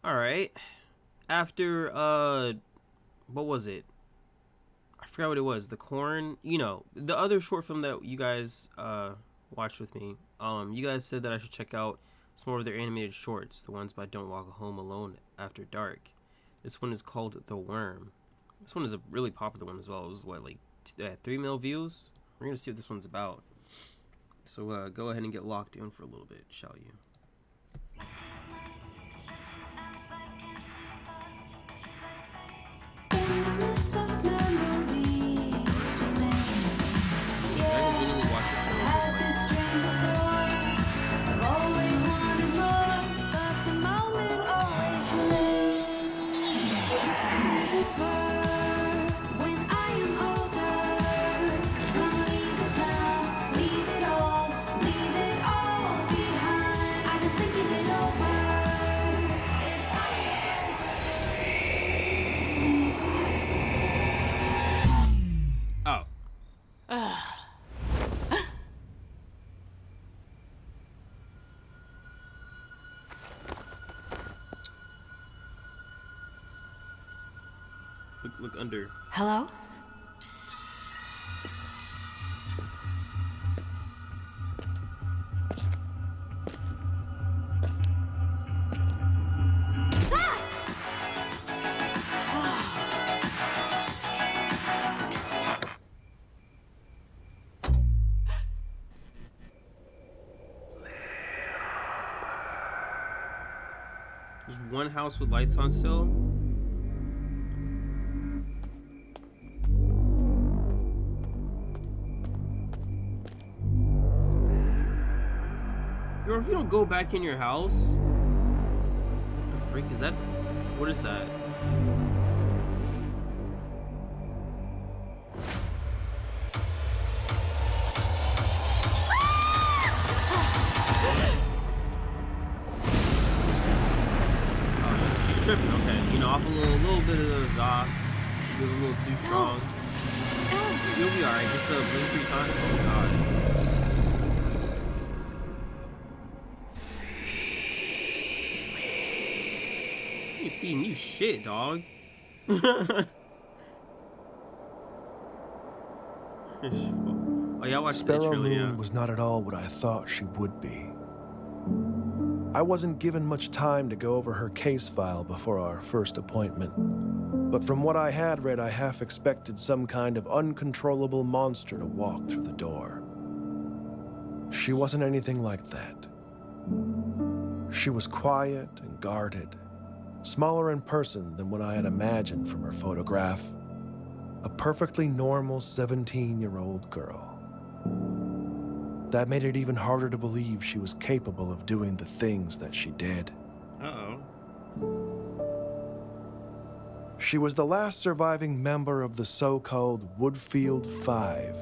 All right. After what was it? I forgot what it was. The corn. The other short film that you guys watched with me. You guys said that I should check out some more of their animated shorts. The ones by Don't Walk Home Alone After Dark. This one is called The Worm. This one is a really popular one as well. It was what, like 3 mil views. We're gonna see what this one's about. So go ahead and get locked in for a little bit, shall you? I can literally watch the show just like oh. Look under. Hello? There's one house with lights on still. Girl, if you don't go back in your house, what the freak is that? What is that? Oh, she's tripping. Okay, off a little bit of the za. It was a little too strong. You'll be alright. Just blink 3 times. Oh god. Feeding you shit, dog. Oh yeah, I watched the Sparrow trailer. Moon was not at all what I thought she would be. I wasn't given much time to go over her case file before our first appointment, but from what I had read, I half expected some kind of uncontrollable monster to walk through the door. She wasn't anything like that. She was quiet and guarded, smaller in person than what I had imagined from her photograph. A perfectly normal 17-year-old girl. That made it even harder to believe she was capable of doing the things that she did. Uh-oh. She was the last surviving member of the so-called Woodfield Five,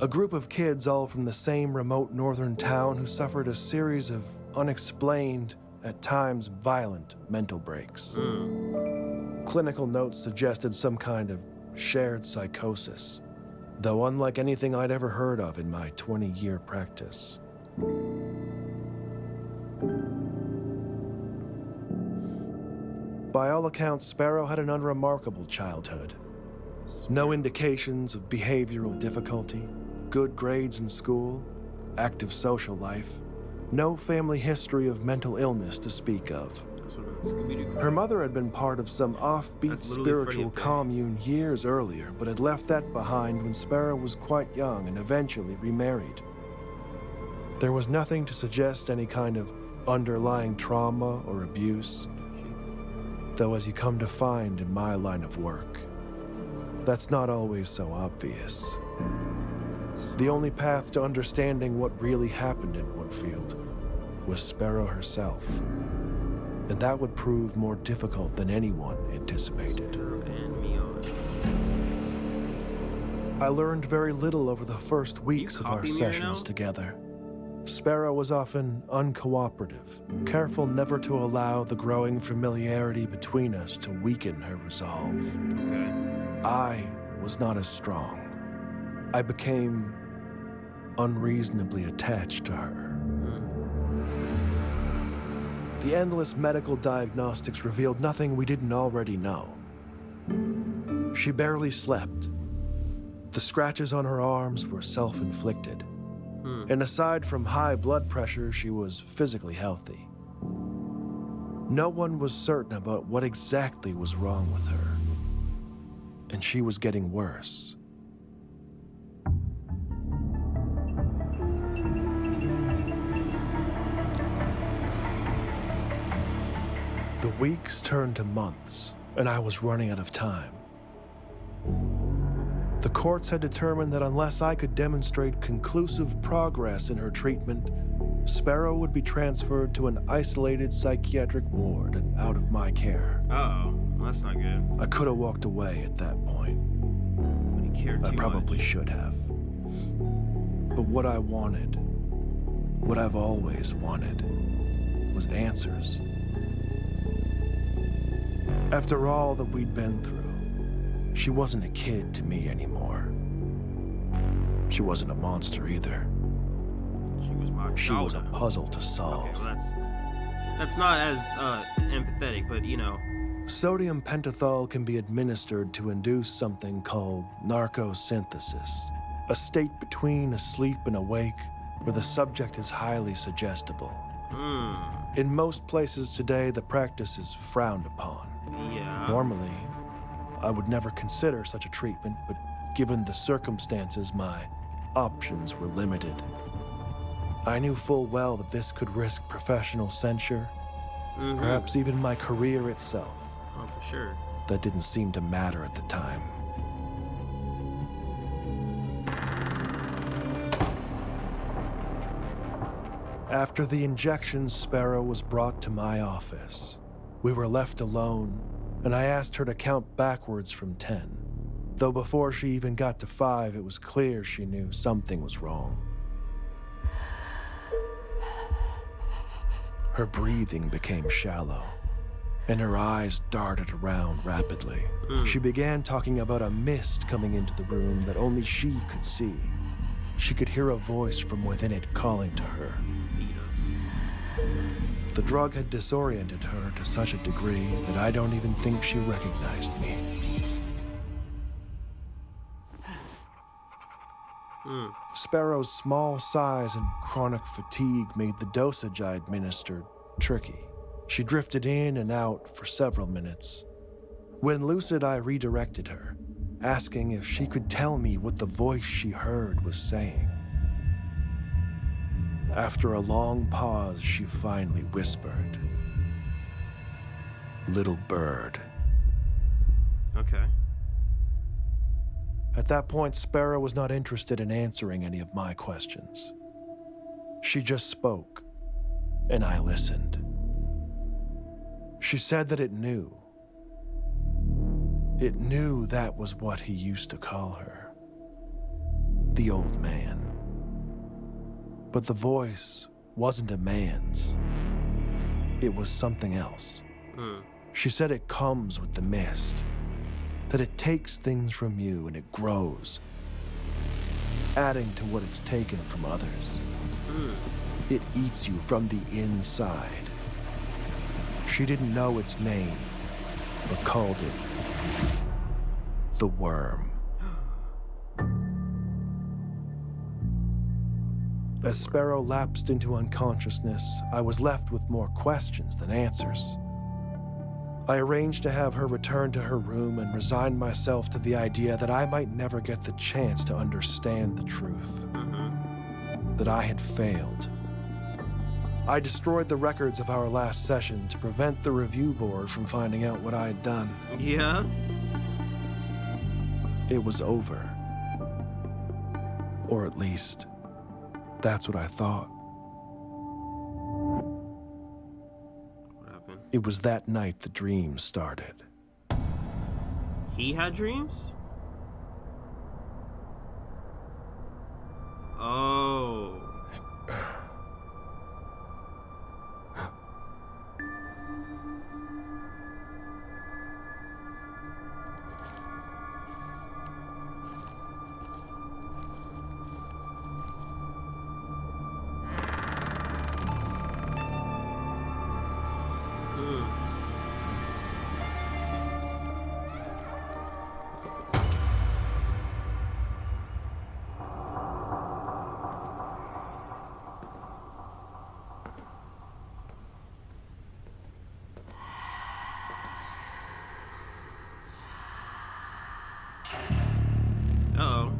a group of kids all from the same remote northern town who suffered a series of unexplained, at times violent, mental breaks. Clinical notes suggested some kind of shared psychosis, though unlike anything I'd ever heard of in my 20-year practice. By all accounts, Sparrow had an unremarkable childhood. No indications of behavioral difficulty, good grades in school, active social life, no family history of mental illness to speak of. Her mother had been part of some offbeat spiritual commune years earlier, but had left that behind when Sparrow was quite young and eventually remarried. There was nothing to suggest any kind of underlying trauma or abuse, though as you come to find in my line of work, that's not always so obvious. The only path to understanding what really happened in Woodfield was Sparrow herself, and that would prove more difficult than anyone anticipated. I learned very little over the first weeks of our sessions together. Sparrow was often uncooperative, careful never to allow the growing familiarity between us to weaken her resolve. I was not as strong. I became unreasonably attached to her. The endless medical diagnostics revealed nothing we didn't already know. She barely slept. The scratches on her arms were self-inflicted. And aside from high blood pressure, she was physically healthy. No one was certain about what exactly was wrong with her. And she was getting worse. The weeks turned to months, and I was running out of time. The courts had determined that unless I could demonstrate conclusive progress in her treatment, Sparrow would be transferred to an isolated psychiatric ward and out of my care. Uh-oh. That's not good. I could have walked away at that point. But he cared too I probably much. should have. But what I wanted, what I've always wanted, was answers. After all that we'd been through, she wasn't a kid to me anymore. She wasn't a monster either. She was my She was a daughter. puzzle to solve. Okay, well that's not as empathetic, but you know. Sodium pentothal can be administered to induce something called narcosynthesis, a state between asleep and awake where the subject is highly suggestible. In most places today, the practice is frowned upon. Yeah. Normally, I would never consider such a treatment, but given the circumstances, my options were limited. I knew full well that this could risk professional censure, perhaps even my career itself. Oh, for sure. That didn't seem to matter at the time. After the injections, Sparrow was brought to my office. We were left alone, and I asked her to count backwards from 10. Though before she even got to 5, it was clear she knew something was wrong. Her breathing became shallow, and her eyes darted around rapidly. She began talking about a mist coming into the room that only she could see. She could hear a voice from within it calling to her. The drug had disoriented her to such a degree that I don't even think she recognized me. Sparrow's small size and chronic fatigue made the dosage I administered tricky. She drifted in and out for several minutes. When lucid, I redirected her, asking if she could tell me what the voice she heard was saying. After a long pause, she finally whispered, "Little bird." Okay. At that point, Sparrow was not interested in answering any of my questions. She just spoke, and I listened. She said that it knew. It knew that was what he used to call her. The old man. But the voice wasn't a man's. It was something else. She said it comes with the mist. That it takes things from you and it grows, adding to what it's taken from others. It eats you from the inside. She didn't know its name, but called it the worm. As Sparrow lapsed into unconsciousness, I was left with more questions than answers. I arranged to have her return to her room and resigned myself to the idea that I might never get the chance to understand the truth. That I had failed. I destroyed the records of our last session to prevent the review board from finding out what I had done. Yeah? It was over. Or at least, that's what I thought. What happened? It was that night the dream started. He had dreams? Oh. Hmm. Uh-oh.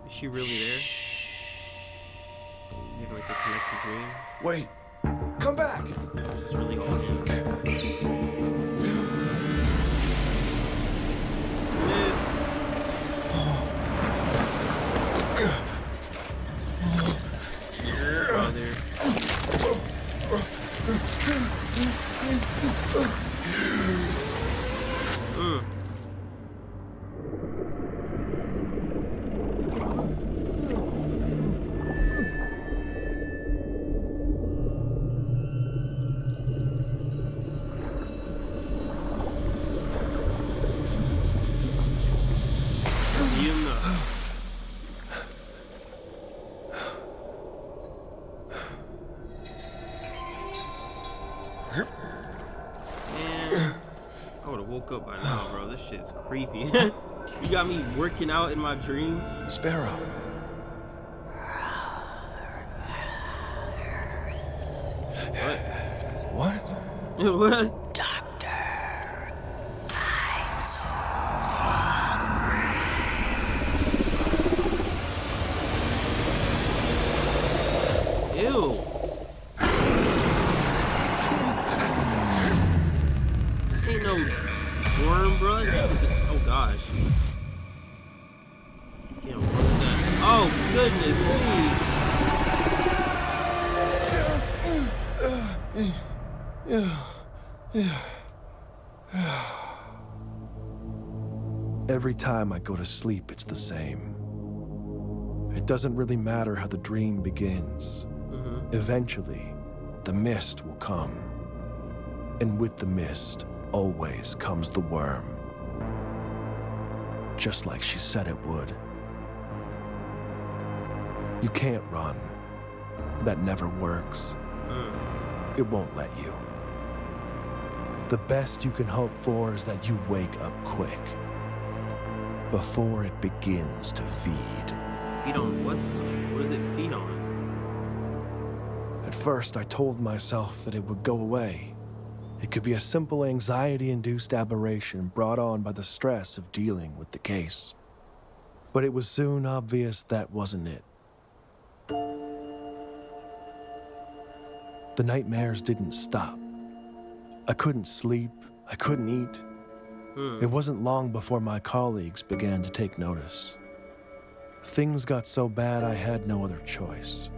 Is she really there? You have like a connected dream? Wait. Come back. This is really all him. It's the mist. Brother. Man, I would have woke up by now, bro. This shit's creepy. You got me working out in my dream. Sparrow. What? What? What? Doctor, I'm so Ew. Ain't no worm, bro. Oh gosh. Damn, what was that? Oh goodness me. Every time I go to sleep, it's the same. It doesn't really matter how the dream begins. Eventually, the mist will come. And with the mist, always comes the worm. Just like she said it would. You can't run. That never works. It won't let you. The best you can hope for is that you wake up quick. Before it begins to feed. Feed on what? What does it feed on? At first, I told myself that it would go away. It could be a simple anxiety-induced aberration brought on by the stress of dealing with the case. But it was soon obvious that wasn't it. The nightmares didn't stop. I couldn't sleep, I couldn't eat. It wasn't long before my colleagues began to take notice. Things got so bad I had no other choice.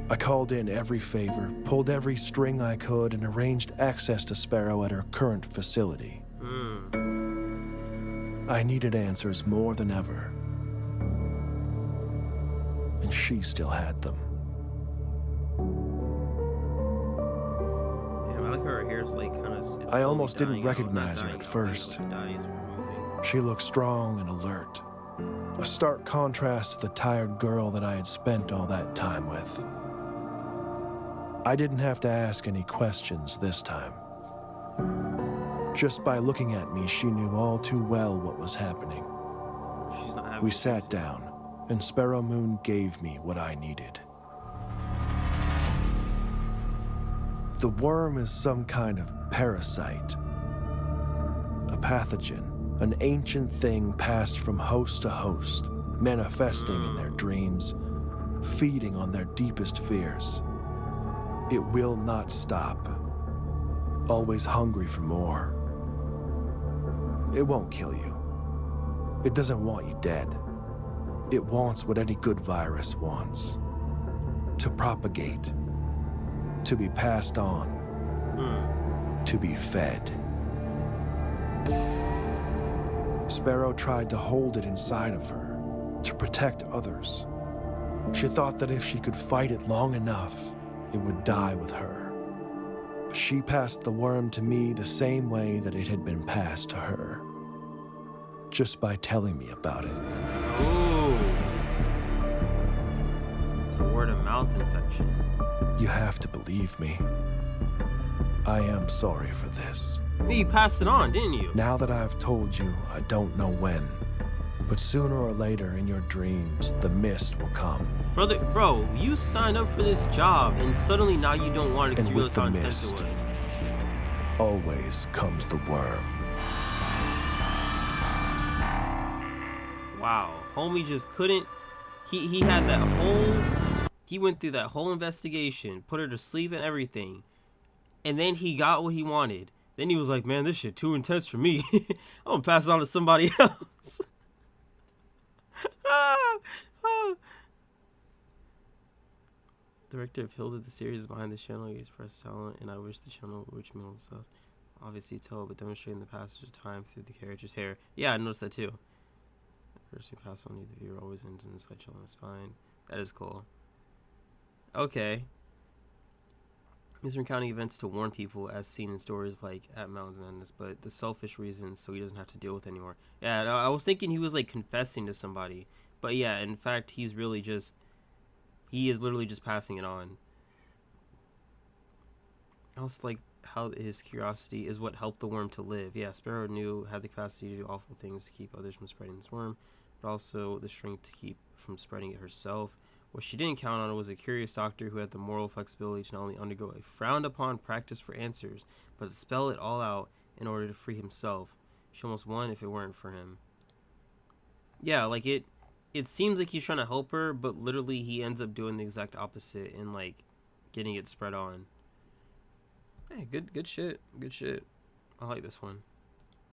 I called in every favor, pulled every string I could, and arranged access to Sparrow at her current facility. I needed answers more than ever. And she still had them. Damn, I like how her hair's like kind of. I almost didn't recognize her at first. Dyes were moving. She looked strong and alert. A stark contrast to the tired girl that I had spent all that time with. I didn't have to ask any questions this time. Just by looking at me, she knew all too well what was happening. She's not having We sat down, and Sparrow Moon gave me what I needed. The worm is some kind of parasite. A pathogen, an ancient thing passed from host to host, manifesting in their dreams, feeding on their deepest fears. It will not stop, always hungry for more. It won't kill you. It doesn't want you dead. It wants what any good virus wants. To propagate. To be passed on. To be fed. Sparrow tried to hold it inside of her, to protect others. She thought that if she could fight it long enough, it would die with her. She passed the worm to me the same way that it had been passed to her. Just by telling me about it. Oh. It's a word of mouth infection. You have to believe me. I am sorry for this. You passed it on, didn't you? Now that I've told you, I don't know when. But sooner or later in your dreams, the mist will come. Bro, you signed up for this job and suddenly now you don't want it because And you with realize the how intense it mist, was. always comes the worm. Wow. Homie just couldn't. He had that whole. He went through that whole investigation, put her to sleep and everything. And then he got what he wanted. Then he was like, man, this shit too intense for me. I'm gonna pass it on to somebody else. Director of Hilda, the series is behind the channel. He expressed talent, and I wish the channel, which means stuff, obviously tell, but demonstrating the passage of time through the character's hair. Yeah, I noticed that too. The person who passed on you, the viewer always ends in a slight chill on the spine. That is cool. Okay. He's recounting events to warn people, as seen in stories like At Mountains of Madness, but the selfish reasons so he doesn't have to deal with anymore. Yeah, no, I was thinking he was like confessing to somebody, but yeah, in fact, he is literally just passing it on. Also, like how his curiosity is what helped the worm to live. Yeah, Sparrow had the capacity to do awful things to keep others from spreading this worm, but also the strength to keep from spreading it herself. What she didn't count on was a curious doctor who had the moral flexibility to not only undergo a frowned-upon practice for answers, but to spell it all out in order to free himself. She almost won if it weren't for him. Yeah, like it seems like he's trying to help her, but literally he ends up doing the exact opposite and like getting it spread on. Hey, good shit. Good shit. I like this one.